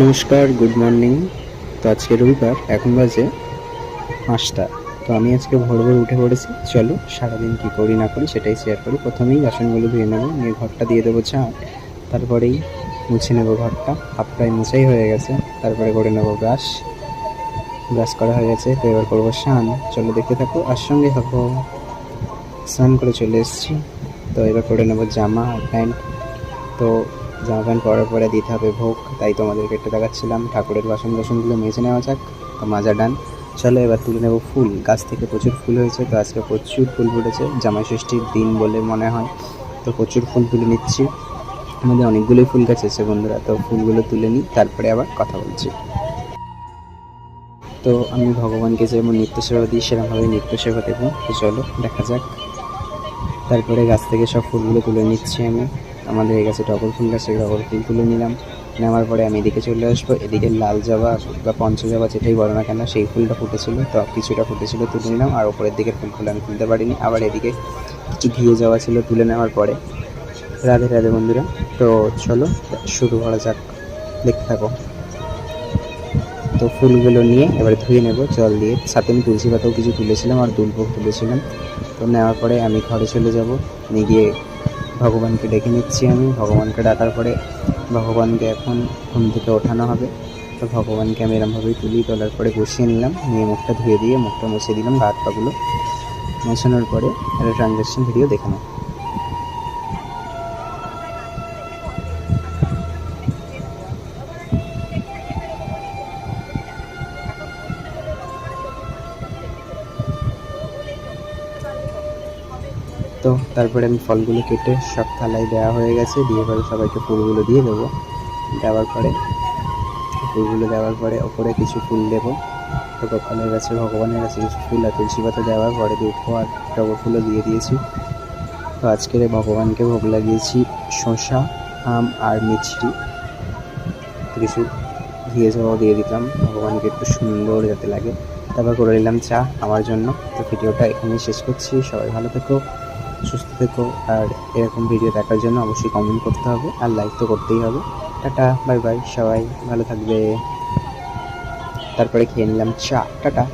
নমস্কার, good morning. তো আজকে রবিবার, এখন বাজে 5টা। তো আমি আজকে ভোর ভোর উঠে পড়েছি। চলো সারাদিন কী করি না করি সেটাই শেয়ার করি। প্রথমেই বাসনগুলো ধুয়ে নেবো, নিয়ে ঘরটা দিয়ে দেবো ঝাঁট। তারপরেই মুছে নেবো ঘরটা, হাফ প্রায় মুছাই হয়ে গেছে। তারপরে করে নেবো ব্রাশ করা হয়ে গেছে। তো এবার করবো স্নান। চলো দেখতে থাকো আর সঙ্গে থাকো। স্নান করে চলে এসেছি। তো এবার করে নেবো জামা আর প্যান্ট। তো জামা প্যান্ট পরার পরে দিতে হবে ভোগ, তাই তোমাদেরকে একটু দেখাচ্ছিলাম। ঠাকুরের বাসনগুলো মেজে নেওয়া যাক। তো মাজা ডান। চলো এবার তুলে নেবো ফুল। গাছ থেকে প্রচুর ফুল হয়েছে, তো আজকে প্রচুর ফুল ফুটেছে, জামাই ষষ্ঠীর দিন বলে মনে হয়। তো প্রচুর ফুল তুলে নিচ্ছি। আমাদের অনেকগুলোই ফুল গাছ আছে বন্ধুরা। তো ফুলগুলো তুলে নিই, তারপরে আবার কথা বলছি। তো আমি ভগবানকে যেমন নিত্য সেবা দিই, সেরকমভাবে নিত্য সেবা দেবো। তো চলো দেখা যাক। তারপরে গাছ থেকে সব ফুলগুলো তুলে নিচ্ছি আমি। আমাদের এই গাছে টগর ফুল গাছে টগর ফুল তুলে নিলাম। নেওয়ার পরে আমি এদিকে চলে আসবো। এদিকে লাল জবা বা পঞ্চজবা যেটাই বলো না কেন, সেই ফুলটা ফুটেছিল, তো কিছুটা ফুটেছিল তুলে নিলাম। আর ওপরের দিকের ফুলগুলো আমি তুলতে পারিনি। আবার এদিকে কিছু ঘিয়ে যাওয়া ছিল তুলে নেওয়ার পরে। রাধে রাধে বন্ধুরা। তো চলো শুরু করা যাক, দেখতে থাকো। তো ফুলগুলো নিয়ে এবারে ধুয়ে নেব জল দিয়ে। সাথে আমি তুলসী পাতাও কিছু তুলেছিলাম আর দুলভোগ তুলেছিলাম। তো নেওয়ার পরে আমি ঘরে চলে যাব। নিয়ে গিয়ে ভগবানকে ডেকে নিচ্ছি আমি। ভগবানকে ডাকার পরে ভগবানকে এখন ঘুম থেকে ওঠানো হবে। তো ভগবানকে আমি এরমভাবেই তোলার পরে বসিয়ে নিলাম। নিয়ে মুখটা ধুয়ে দিয়ে মুখটা মুছে দিলাম, গা হাত পাগুলো মোছানোর পরে একটা ট্রানজ্যাকশন ভিডিও দেখে নাও। তো তারপরে আমি ফলগুলো কেটে সব থালায় দেওয়া হয়ে গেছে। দিয়ে পরে সবাইকে ফুলগুলো দিয়ে দেবো। দেওয়ার পরে ওপরে কিছু ফুল দেবো। তো গোপালের কাছে, ভগবানের কাছে কিছু ফুল আর তুলসী পাতা দেওয়ার পরে দুটো আর টগর ফুলও দিয়ে দিয়েছি। তো আজকের ভগবানকে ভোগ লাগিয়েছি শসা, আম আর মিষ্টি। কিছু ঘিয়ে যাওয়াও দিয়ে দিতাম ভগবানকে, একটু সুন্দর যাতে লাগে। তারপর করে নিলাম চা আমার জন্য। তো ভিডিওটা এখানেই শেষ করছি। সবাই ভালো থেকো, সুস্থ থেকো। আর এরকম ভিডিও দেখার জন্য অবশ্যই কমেন্ট করতে হবে আর লাইক তো করতেই হবে। টাটা, বাই বাই, সবাই ভালো থাকবে। তারপরে খেয়ে নিলাম চা। টাটা।